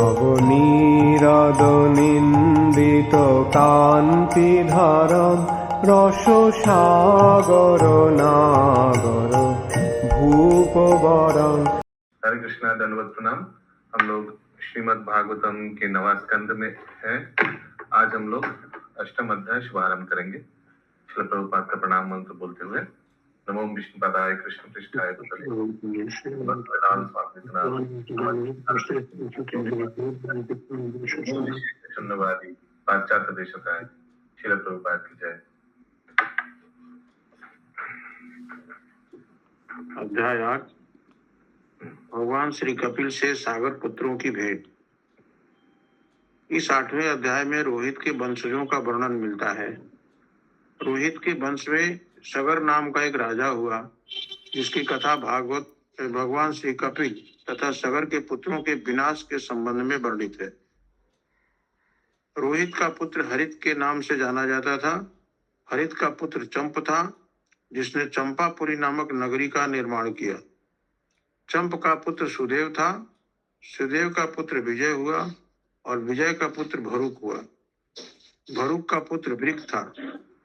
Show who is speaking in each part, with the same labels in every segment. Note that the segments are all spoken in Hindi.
Speaker 1: নবনীরদনিন্দিত কান্তিধারম রসসাগর নাগর भूपवरं।
Speaker 2: हरे कृष्णा, दंडवत प्रणाम। हम लोग श्रीमद् भागवतम के 9वां स्कंद में हैं। आज हम लोग अष्टम अध्याय शुभारंभ करेंगे। श्रील प्रभुपाद का प्रणाम मंत्र बोलते हुए नमो विष्णुपदाय कृष्ण पृष्ठाय भूतले भक्तवेदांत स्वामी शून्यवादी पाश्चात्य देशों श्रील प्रभुपाद की जय।
Speaker 3: अध्याय 8 भगवान श्री कपिल से सागर पुत्रों की भेंट। इस 8वें अध्याय में रोहित के वंशजों का वर्णन मिलता है। रोहित के वंश में सगर नाम का एक राजा हुआ, जिसकी कथा भागवत भगवान श्री कपिल तथा सगर के पुत्रों के विनाश के संबंध में वर्णित है। रोहित का पुत्र हरित के नाम से जाना जाता था। हरित का पुत्र चंप था, जिसने चंपापुरी नामक नगरी का निर्माण किया। चंप का पुत्र सुदेव था। सुदेव का पुत्र विजय हुआ और विजय का पुत्र भरुक हुआ। भरुक का पुत्र वृक था।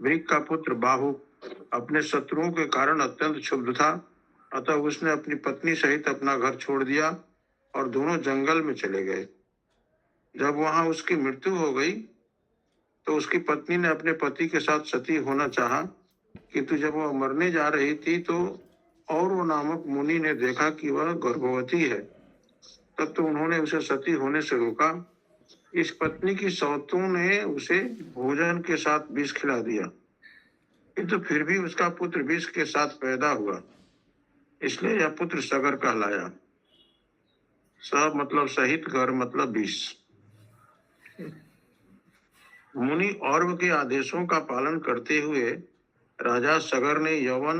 Speaker 3: वृक का पुत्र बाहुक अपने शत्रुओं के कारण अत्यंत क्षुब्ध था, अतः उसने अपनी पत्नी सहित अपना घर छोड़ दिया और दोनों जंगल में चले गए। जब वहां उसकी मृत्यु हो गई तो उसकी पत्नी ने अपने पति के साथ सती होना चाहा, किंतु जब वह मरने जा रही थी तो और वो नामक मुनि ने देखा कि वह गर्भवती है। तब तो उन्होंने उसे सती होने से रोका। इस पत्नी की सौतों ने उसे भोजन के साथ विष खिला दिया, किंतु फिर भी उसका पुत्र विष के साथ पैदा हुआ, इसलिए यह पुत्र सगर कहलाया। स मतलब सहित, गर मतलब विष। मुनि औरव के आदेशों का पालन करते हुए राजा सगर ने यवन,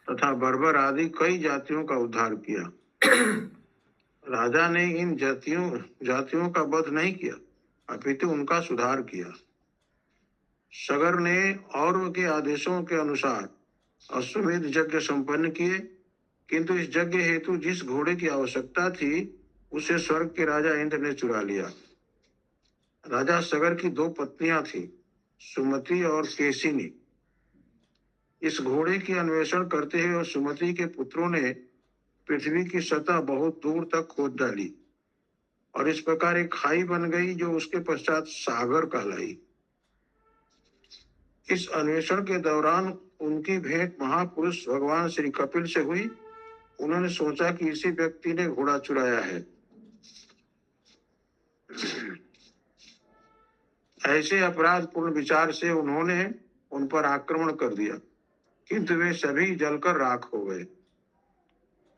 Speaker 3: तथा बर्बर आदि कई जातियों का उद्धार किया। राजा ने इन जातियों का वध नहीं किया, अपितु उनका सुधार किया। सगर ने औरव के आदेशों के अनुसार अश्वमेध यज्ञ संपन्न किए, किंतु इस यज्ञ हेतु जिस घोड़े की आवश्यकता थी उसे स्वर्ग के राजा इंद्र ने चुरा लिया। राजा सगर की 2 पत्नियां थीं, सुमति और केसिनी। इस घोड़े की अन्वेषण करते हुए और सुमति के पुत्रों ने पृथ्वी की सतह बहुत दूर तक खोद डाली और इस प्रकार एक खाई बन गई, जो उसके पश्चात सागर कहलाई। इस अन्वेषण के दौरान उनकी भेंट महापुरुष भगवान श्री कपिल से हुई। उन्होंने सोचा कि इसी व्यक्ति ने घोड़ा चुराया है। ऐसे अपराधपूर्ण विचार से उन्होंने उन पर आक्रमण कर दिया, किंतु वे सभी जलकर राख हो गए।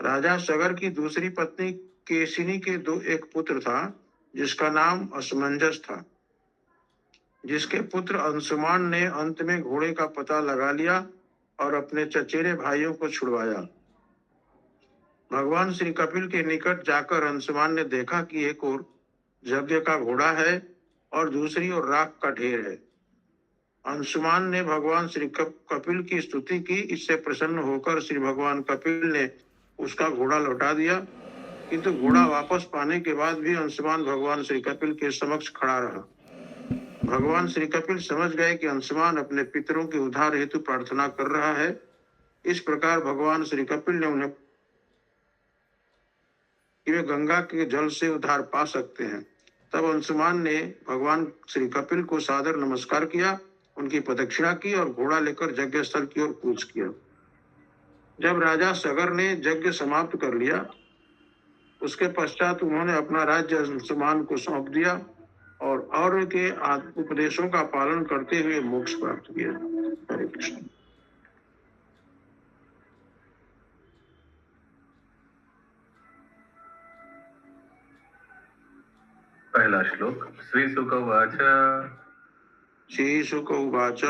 Speaker 3: राजा सगर की दूसरी पत्नी केसिनी के एक पुत्र था, जिसका नाम असमंजस था। जिसके पुत्र अंशुमान ने अंत में घोड़े का पता लगा लिया और अपने चचेरे भाइयों को छुड़वाया। भगवान श्री कपिल के निकट जाकर अंशुमान ने देखा कि एक ओर यज्ञ का घोड़ा है और दूसरी ओर राख का ढेर है। अंशुमान ने भगवान श्री कपिल की स्तुति की। इससे प्रसन्न होकर श्री भगवान कपिल ने उसका घोड़ा लौटा दिया, किंतु घोड़ा वापस पाने के बाद भी अंशुमान भगवान श्री कपिल के समक्ष खड़ा रहा। भगवान श्री कपिल समझ गए कि अंशुमान अपने पितरों के उद्धार हेतु प्रार्थना कर रहा है। इस प्रकार भगवान श्री कपिल ने उन्हें कि वे गंगा के जल से उद्धार पा सकते हैं। तब अंशुमान ने भगवान श्री कपिल को सादर नमस्कार किया, उनकी प्रदक्षिणा की और घोड़ा लेकर यज्ञ स्थल की ओर कूच किया। जब राजा सगर ने यज्ञ समाप्त कर लिया, उसके पश्चात उन्होंने अपना राज्य अंशुमान को सौंप दिया और के उपदेशों का पालन करते हुए मोक्ष प्राप्त किया। हरे कृष्ण।
Speaker 2: पहला श्लोक। श्री शुक उवाच।
Speaker 3: श्री शुक उवाच।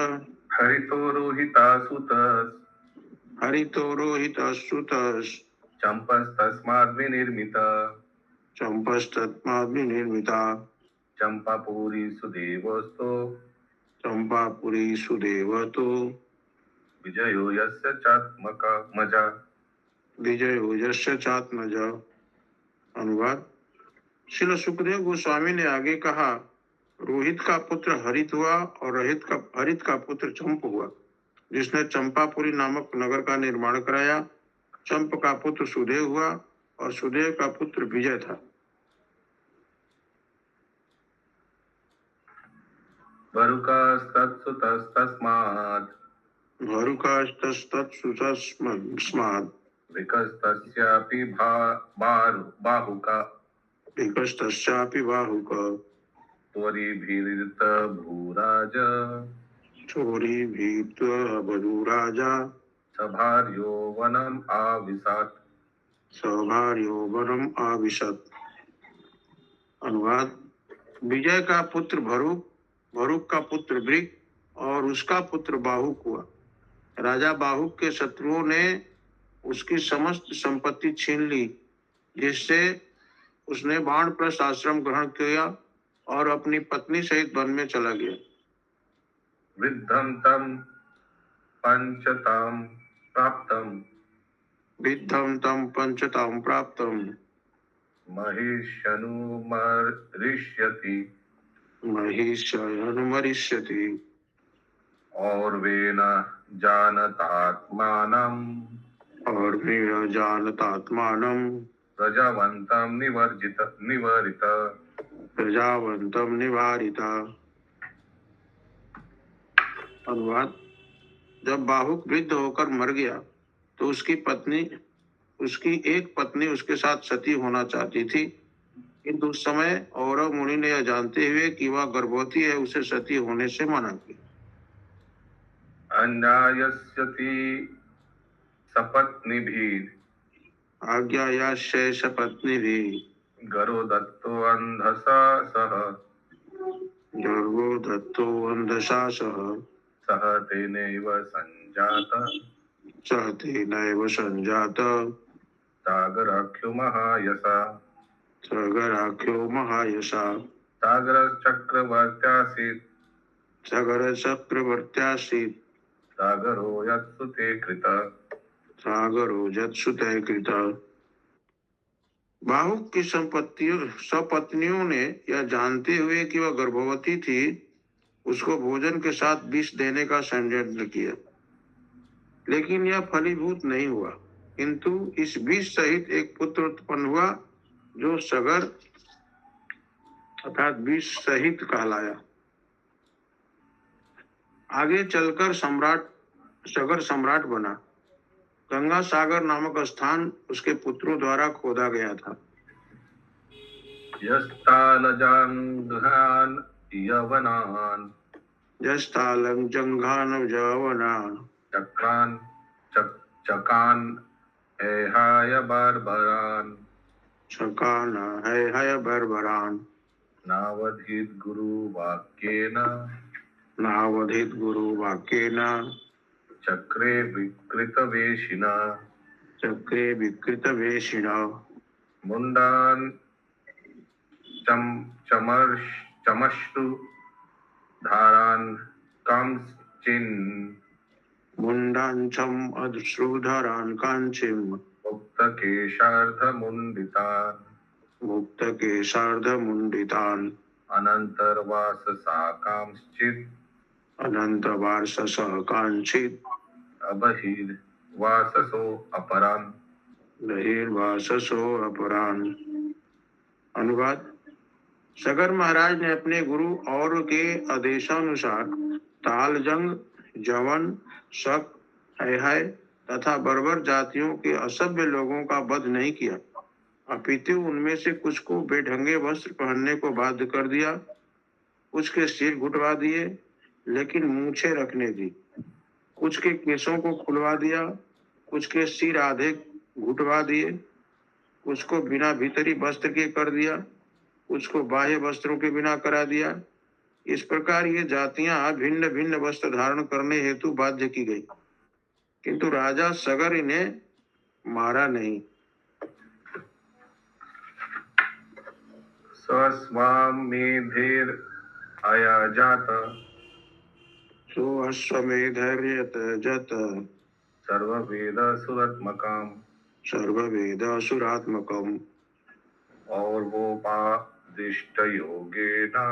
Speaker 2: हरितो रोहितासुतस्।
Speaker 3: हरितो रोहितासुतस्।
Speaker 2: चंपस्तस्माद्विनिर्मिता।
Speaker 3: चंपस्तस्माद्विनिर्मिता।
Speaker 2: चंपापुरी सुदेवस्तो।
Speaker 3: चंपापुरी सुदेवतो।
Speaker 2: विजयो यस्य चात्मजा।
Speaker 3: विजयो यस्य चात्मजा। अनुवाद। श्रील सुखदेव गोस्वामी ने आगे कहा, रोहित का पुत्र हरित हुआ और हरित का पुत्र चंप हुआ, जिसने चंपापुरी नामक नगर का निर्माण कराया। चंप का पुत्र सुदेव हुआ और सुदेव का पुत्र विजय था।
Speaker 2: वरुकास्तत्सुतस्तस्मात्
Speaker 3: भरुकास्तत्सुतस्मात्
Speaker 2: विकस्तस्यापि बाहुका
Speaker 3: विकस्तस्यापि बाहुक
Speaker 2: त्वरिभिरित भूराज
Speaker 3: चोरी भीत बधूराजा
Speaker 2: सभार्यो वनम आविशत्।
Speaker 3: सभार्यो वनम आविशत। अनुवाद। विजय का पुत्र भरूक, भरूक का पुत्र वृक और उसका पुत्र बाहुक हुआ। राजा बाहुक के शत्रुओं ने उसकी समस्त संपत्ति छीन ली, जिससे उसने बाणप्रस्थ आश्रम ग्रहण किया और अपनी पत्नी सहित वन में चला गया।
Speaker 2: विद्धम तम पंचताम प्राप्तम
Speaker 3: विद्धम तम पंचताम प्राप्तम
Speaker 2: महिष्यनुमरिष्यति
Speaker 3: महिष्यनुमरिष्यति
Speaker 2: और वेन जानतात्मानं
Speaker 3: और जानतात्मानं
Speaker 2: प्रजावन्तं निवर्जित निवारित।
Speaker 3: प्रजावंतम निवारिता। अनुवाद। जब बाहुक वृद्ध होकर मर गया तो उसकी एक पत्नी उसके साथ सती होना चाहती थी, किंतु उस समय औरव मुनि ने यह जानते हुए कि वह गर्भवती है, उसे सती होने से मना किया।
Speaker 2: अन्यायस्यति सपत्नीभिः
Speaker 3: आज्ञायाश्च सपत्नीभिः
Speaker 2: गरो दत्तो अंधसा सह
Speaker 3: गर्भो दत्तो अंधसा सह
Speaker 2: सह तेनैव संजात
Speaker 3: सह तेनैव संजात
Speaker 2: सागराख्यो महायसा
Speaker 3: सागराख्यो महायशा
Speaker 2: सागरचक्रवर्त्यासीत्
Speaker 3: सागर चक्रवर्त्यासीत्
Speaker 2: सागरो यत्सु ते कृत।
Speaker 3: सागरो जत्सुते कृत। बाहुक की सपत्नियों ने यह जानते हुए कि वह गर्भवती थी, उसको भोजन के साथ विष देने का षड्यंत्र किया, लेकिन यह फलीभूत नहीं हुआ, किंतु इस विष सहित एक पुत्र उत्पन्न हुआ जो सगर अर्थात विष सहित कहलाया। आगे चलकर सगर सम्राट बना। गंगा सागर नामक स्थान उसके पुत्रों द्वारा खोदा गया था।
Speaker 2: यस्तालजंघान यवनान
Speaker 3: जस्तालं जंघान जवनान
Speaker 2: चक्रान चकान एहाय बारबरान
Speaker 3: चकान है बर्बरान
Speaker 2: नावधित गुरु वाक्येन चक्रे विकृत वेशिना मुंडान चमश्रु धारान कांचिन
Speaker 3: मुंडांचम अश्रुधरान कांचिम
Speaker 2: मुक्त केशार्ध मुंडितान
Speaker 3: अनंतवार्षस कांचित
Speaker 2: अबहिर्वाससो अपरान।
Speaker 3: अनुवाद। सगर महाराज ने अपने गुरु और के आदेशानुसार तालजंग, जवन, शक, है तथा बर्बर जातियों के असभ्य लोगों का वध नहीं किया, अपितु उनमें से कुछ को बेढंगे वस्त्र पहनने को बाध्य कर दिया, कुछ के सिर घुटवा दिए लेकिन मूछें रखने दी, कुछ के केसों को खुलवा दिया, कुछ के सिर आधे घुटवा दिए, कुछ को बिना भीतरी वस्त्र के कर दिया, कुछ को बाह्य वस्त्रों के बिना करा दिया। इस प्रकार ये जातियां भिन्न भिन्न वस्त्र धारण करने हेतु बाध्य की गई, किंतु राजा सगर इन्हें मारा नहीं।
Speaker 2: स्वस्वामेधेर अयाजात
Speaker 3: सो अश्वमेधर्यत जत
Speaker 2: सर्ववेद सुरात्मकम
Speaker 3: सर्ववेद सुरात्मकम
Speaker 2: और वो पादिष्ट योगेना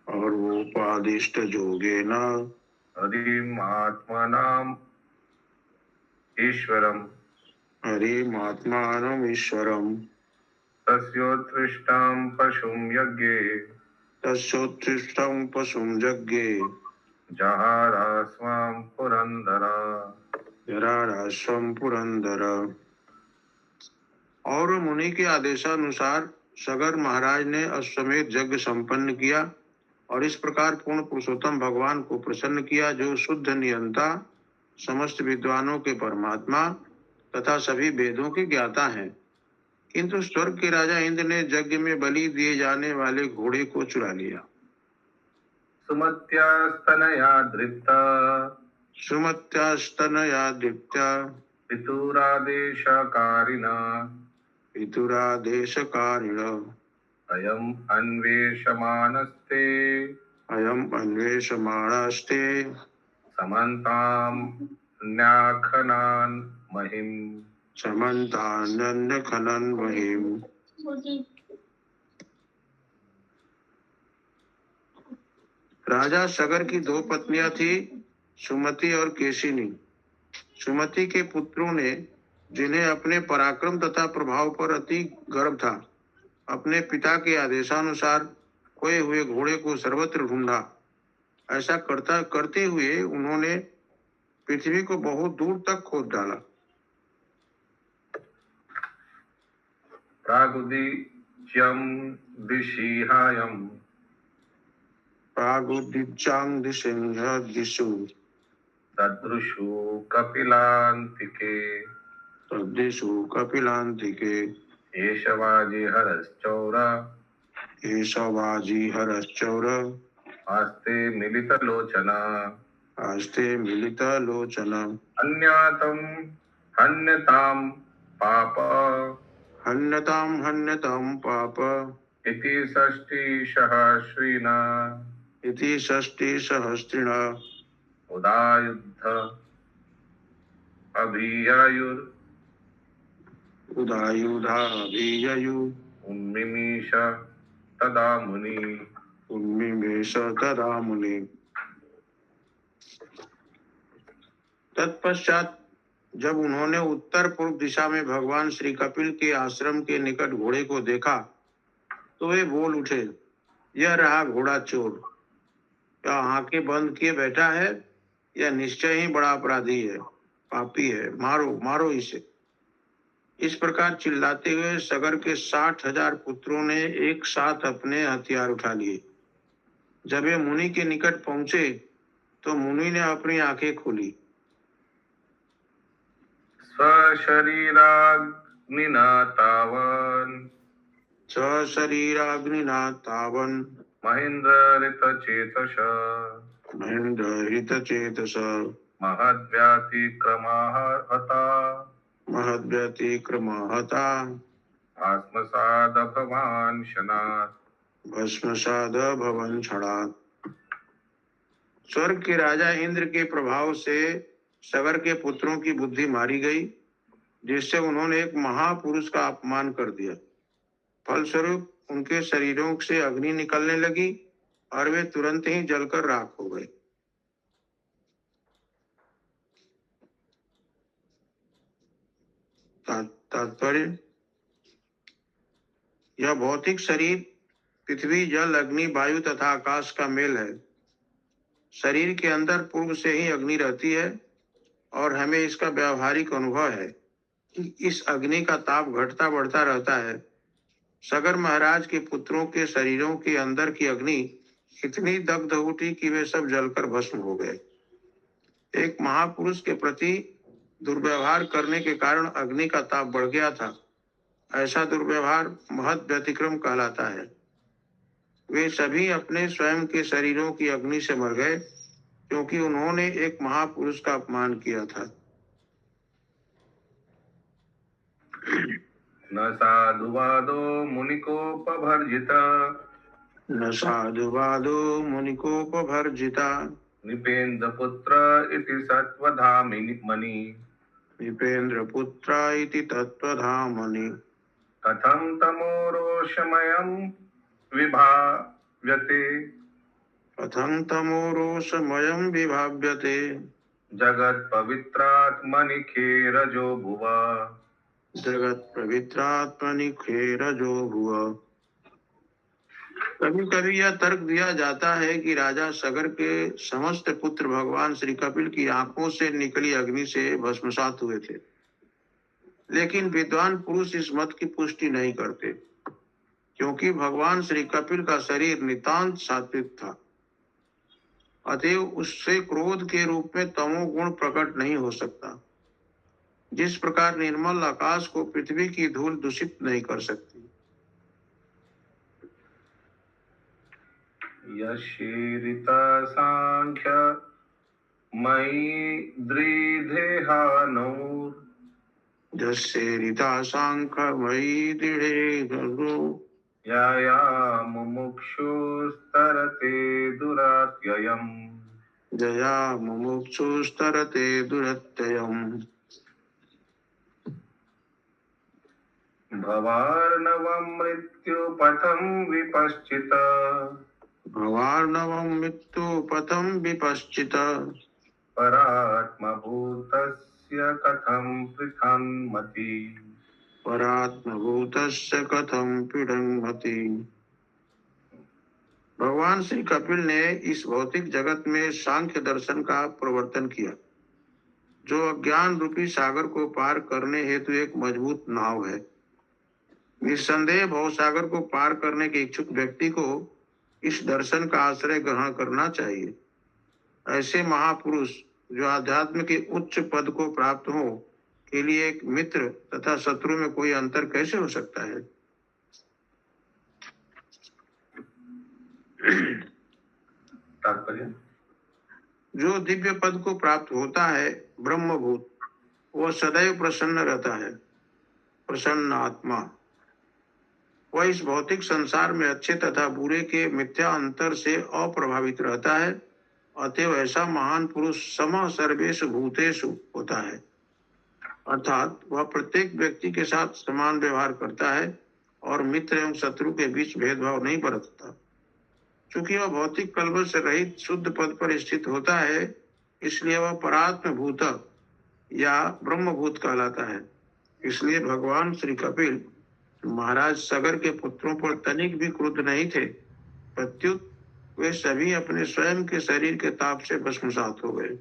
Speaker 3: और वो पादिष्ट योगेन
Speaker 2: हरिम आत्मनाम ईश्वरम
Speaker 3: हरिमात्मानम् ईश्वरम्
Speaker 2: तस्योत्कृष्टं पशुं यज्ञे
Speaker 3: तस्योत्थिष्टं पशुं यज्ञे
Speaker 2: जहारास्वां पुरंदरा।
Speaker 3: जराराश्वं पुरंदर। और मुनि के आदेशानुसार सगर महाराज ने अश्वमेध यज्ञ संपन्न किया और इस प्रकार पूर्ण पुरुषोत्तम भगवान को प्रसन्न किया, जो शुद्ध नियंता, समस्त विद्वानों के परमात्मा तथा सभी वेदों के ज्ञाता हैं। किंतु स्वर्ग के राजा इंद्र ने यज्ञ में बलि दिए जाने वाले घोड़े को चुरा लिया।
Speaker 2: सुमत्यास्तनया दृप्ता
Speaker 3: सुमत्यास्तनया दीप्त्या
Speaker 2: पितुरादेशकारिणा
Speaker 3: पितुरादेशकारिण
Speaker 2: अयम् अन्वेषमानस्ते
Speaker 3: अयम् अन्वेषमाणास्ते
Speaker 2: समन्ताम् न्याखनान् महिम्।
Speaker 3: समन्तानन्य खनन महिम। राजा सगर की दो पत्नियां थी, सुमति और केशिनी। सुमति के पुत्रों ने, जिन्हें अपने पराक्रम तथा प्रभाव पर अति गर्व था, अपने पिता के आदेशानुसार खोए हुए घोड़े को सर्वत्र ढूंढा। ऐसा करते हुए उन्होंने पृथ्वी को बहुत दूर तक खोद डाला।
Speaker 2: प्रागुदीच्यं दिशिहायम्
Speaker 3: प्रागुदिचांग दिशु
Speaker 2: ददृशु कपिलान्तिके
Speaker 3: तद्दिशु कपिलांतिके
Speaker 2: एषवाजिहरश्चौर
Speaker 3: एषवाजी हरश्चौर
Speaker 2: आस्ते मिलितलोचना
Speaker 3: आस्ते मिलित लोचन
Speaker 2: अन्यातं हन्यतां पाप
Speaker 3: हन्यतां पाप
Speaker 2: इति षष्टिसहस्रिणा
Speaker 3: इति षष्टि सहस्त्रिण
Speaker 2: उदायुद्ध अभियायुर्
Speaker 3: उदायुधा अभिययु
Speaker 2: उन्मिमीष तदा मुनि।
Speaker 3: उन्मिमेष तदा मुनि। तत्पश्चात जब उन्होंने उत्तर पूर्व दिशा में भगवान श्री कपिल के आश्रम के निकट घोड़े को देखा, तो वे बोल उठे, यह रहा घोड़ा चोर। क्या आंखें बंद किए बैठा है? यह निश्चय ही बड़ा अपराधी है, पापी है, मारो मारो इसे। इस प्रकार चिल्लाते हुए सगर के 60,000 पुत्रों ने एक साथ अपने हथियार उठा लिए। जब वे मुनि के निकट पहुंचे तो मुनि ने अपनी आंखें खोली।
Speaker 2: स्वशरीराग्निना तावन्
Speaker 3: सशरीराग्निना तावन्
Speaker 2: महेन्द्ररितचेतस
Speaker 3: महेन्द्रहितचेतस
Speaker 2: महद्व्यातिक्रमाः हता
Speaker 3: महद्व्यतिक्रमहता
Speaker 2: आत्मसादभवान् शनात्।
Speaker 3: भस्मसाद भवन क्षणात्। स्वर्ग के राजा इंद्र के प्रभाव से सगर के पुत्रों की बुद्धि मारी गई, जिससे उन्होंने एक महापुरुष का अपमान कर दिया। फलस्वरूप उनके शरीरों से अग्नि निकलने लगी और वे तुरंत ही जलकर राख हो गए। तात्पर्य, यह भौतिक शरीर पृथ्वी, जल, अग्नि, वायु तथा आकाश का मेल है। शरीर के अंदर पूर्व से ही अग्नि रहती है और हमें इसका व्यावहारिक अनुभव है कि इस अग्नि का ताप घटता बढ़ता रहता है। सगर महाराज के पुत्रों के शरीरों के अंदर की अग्नि इतनी दग्ध उठी कि वे सब जलकर भस्म हो गए। एक महापुरुष के प्रति दुर्व्यवहार करने के कारण अग्नि का ताप बढ़ गया था। ऐसा दुर्व्यवहार महत् व्यतिक्रम कहलाता है। वे सभी अपने स्वयं के शरीरों की अग्नि से मर गए, क्योंकि उन्होंने एक महापुरुष का अपमान किया था।
Speaker 2: न साधुवादो मुनिकोपभर्जिता
Speaker 3: न साधुवादो मुनिकोपभर्जिता
Speaker 2: निपेन्द्रपुत्र इति सत्वधामिनि मणि
Speaker 3: निपेन्द्रपुत्र इति तत्त्वधामनि
Speaker 2: कथं तमोरोषमयं विभाव्यते
Speaker 3: कथं तमोरोषमयं विभाव्यते
Speaker 2: जगत्पवित्रात्मनि रजो भुवा।
Speaker 3: जगत पवित्रात्मनि खेरजो भुव। कभी कभी यह तर्क दिया जाता है कि राजा सगर के समस्त पुत्र भगवान श्री कपिल की आंखों से निकली अग्नि से भस्मसात हुए थे, लेकिन विद्वान पुरुष इस मत की पुष्टि नहीं करते, क्योंकि भगवान श्री कपिल का शरीर नितांत सात्विक था। अतएव उससे क्रोध के रूप में तमोगुण प्रकट नहीं हो सकता। जिस प्रकार निर्मल आकाश को पृथ्वी की धूल दूषित नहीं कर सकती।
Speaker 2: यशीरिता सांख्य मयि दृढेहानौर्
Speaker 3: जस्से ऋता सांख मयि दृढ़े धरो
Speaker 2: याया मुमुक्षुस्तरते दुरात्ययम्
Speaker 3: जया मुमुक्षुस्तरते दुरत्ययम्।
Speaker 2: भवार्णवं मृत्युपथं विपश्चित
Speaker 3: भवार्णवं मृत्युपथं विपश्चित
Speaker 2: परात्मभूतस्य कथं पृथन्मति
Speaker 3: परात्मभूतस्य कथं पीडन्मति। भगवान श्री कपिल ने इस भौतिक जगत में सांख्य दर्शन का प्रवर्तन किया, जो अज्ञान रूपी सागर को पार करने हेतु एक मजबूत नाव है। निस्संदेह भवसागर को पार करने के इच्छुक व्यक्ति को इस दर्शन का आश्रय ग्रहण करना चाहिए। ऐसे महापुरुष जो आध्यात्म के उच्च पद को प्राप्त हो के लिए एक मित्र तथा शत्रु में कोई अंतर कैसे हो सकता है।
Speaker 2: तात्पर्य
Speaker 3: जो दिव्य पद को प्राप्त होता है ब्रह्मभूत, वह सदैव प्रसन्न रहता है, प्रसन्न आत्मा। वह इस भौतिक संसार में अच्छे तथा बुरे के मिथ्या अंतर से अप्रभावित रहता है। अतएव ऐसा महान पुरुष समः सर्वेषु भूतेषु होता है, अर्थात वह प्रत्येक व्यक्ति के साथ समान व्यवहार करता है और मित्र एवं शत्रु के बीच भेदभाव नहीं बरतता। चूंकि वह भौतिक कलमश से रहित शुद्ध पद पर स्थित होता है, इसलिए वह परात्म भूत या ब्रह्मभूत कहलाता है। इसलिए भगवान श्री कपिल महाराज सगर के पुत्रों पर तनिक भी क्रुद्ध नहीं थे, प्रत्युत वे सभी अपने स्वयं के शरीर के ताप से भस्मसात हो गए।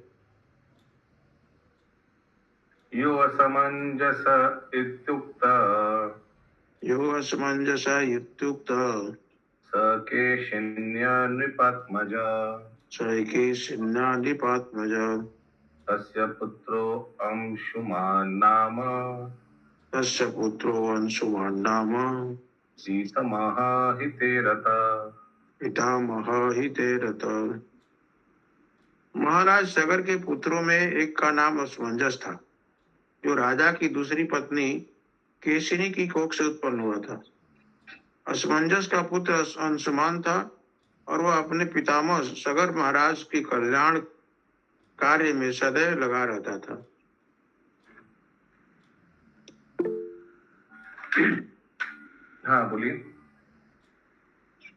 Speaker 2: यो असमंजस इत्युक्तः
Speaker 3: यो असमंजस इत्युक्तः
Speaker 2: स केशिन्या नृपात्मजा
Speaker 3: सैकेशिन्या नृपात्मजा
Speaker 2: तस्य पुत्रो अंशुमान् नाम
Speaker 3: तस्य पुत्रो अंशुमान् नाम
Speaker 2: सीतमः हिते रतः
Speaker 3: पितामह हिते रतः। महाराज सगर के पुत्रों में एक का नाम असमंजस था, जो राजा की दूसरी पत्नी केशिनी की कोख से उत्पन्न हुआ था। असमंजस का पुत्र अंशुमान था और वह अपने पितामह सगर महाराज के कल्याण कार्य में सदैव लगा रहता था।
Speaker 2: हाँ बोलिए।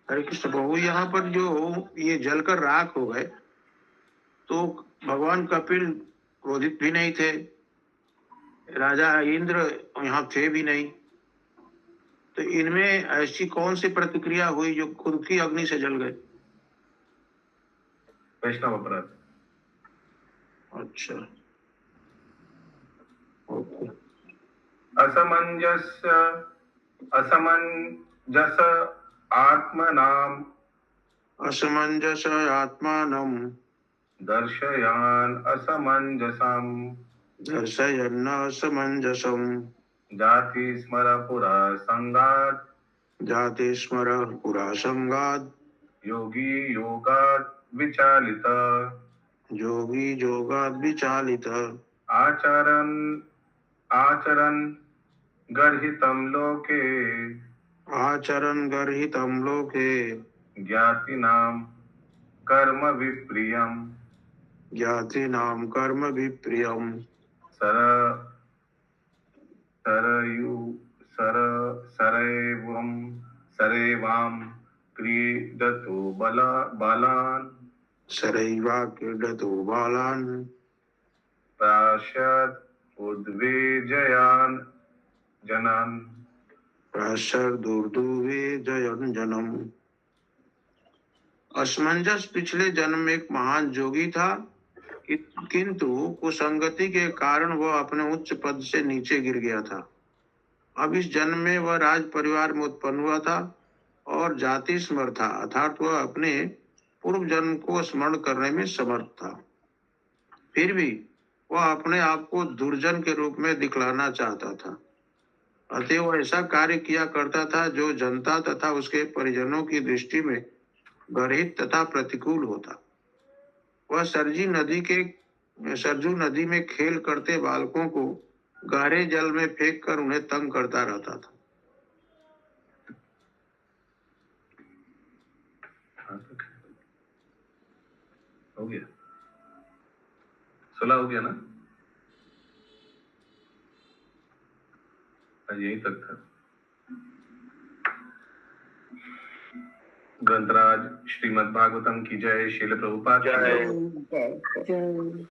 Speaker 3: हरे कृष्ण प्रभु, यहाँ पर जो ये जलकर राख हो गए, तो भगवान कपिल क्रोधित भी नहीं थे, राजा इंद्र यहाँ थे भी नहीं, तो इनमें ऐसी कौन सी प्रतिक्रिया हुई जो खुद की अग्नि से जल गए।
Speaker 2: वैष्णव अपराध।
Speaker 3: अच्छा, ओके।
Speaker 2: असमंजस आत्मनाम
Speaker 3: असमंजस आत्मानं
Speaker 2: दर्शयान असमंजसम
Speaker 3: दर्शयन् असमंजसं
Speaker 2: जाति स्मर पुरा संगात
Speaker 3: जाति स्मरः पुरा संगात्
Speaker 2: योगी योगात विचालित
Speaker 3: योगी योगात् विचालितः
Speaker 2: आचरन गर्हितं लोके
Speaker 3: आचरन् गर्हितं लोके
Speaker 2: ज्ञातिनां कर्म विप्रियम
Speaker 3: ज्ञातीनां कर्म विप्रियम्
Speaker 2: सरयु सर सरैवं सरेवां क्रीडतु बालान्
Speaker 3: सरैवा क्रीडतो बालान्
Speaker 2: प्राश्यत् उद्विजयान् जनान्।
Speaker 3: प्रसर्दुर्दुवे जयन् जनम। असमंजस पिछले जन्म में एक महान जोगी था, किंतु कुसंगति के कारण वह अपने उच्च पद से नीचे गिर गया था। अब इस जन्म में वह राज परिवार में उत्पन्न हुआ था और जाति स्मर था, अर्थात वह अपने पूर्व जन्म को स्मरण करने में समर्थ था। फिर भी वह अपने आप को दुर्जन के रूप में दिखलाना चाहता था, अतः वह ऐसा कार्य किया करता था जो जनता तथा उसके परिजनों की दृष्टि में गर्हित तथा प्रतिकूल होता। वह सरजू नदी में खेल करते बालकों को गहरे जल में फेंक कर उन्हें तंग करता रहता था।
Speaker 2: हो गया 16 हो गया ना? यही तक था। ग्रंथराज श्रीमद् भागवतम की जय, श्रील प्रभुपाद की जय।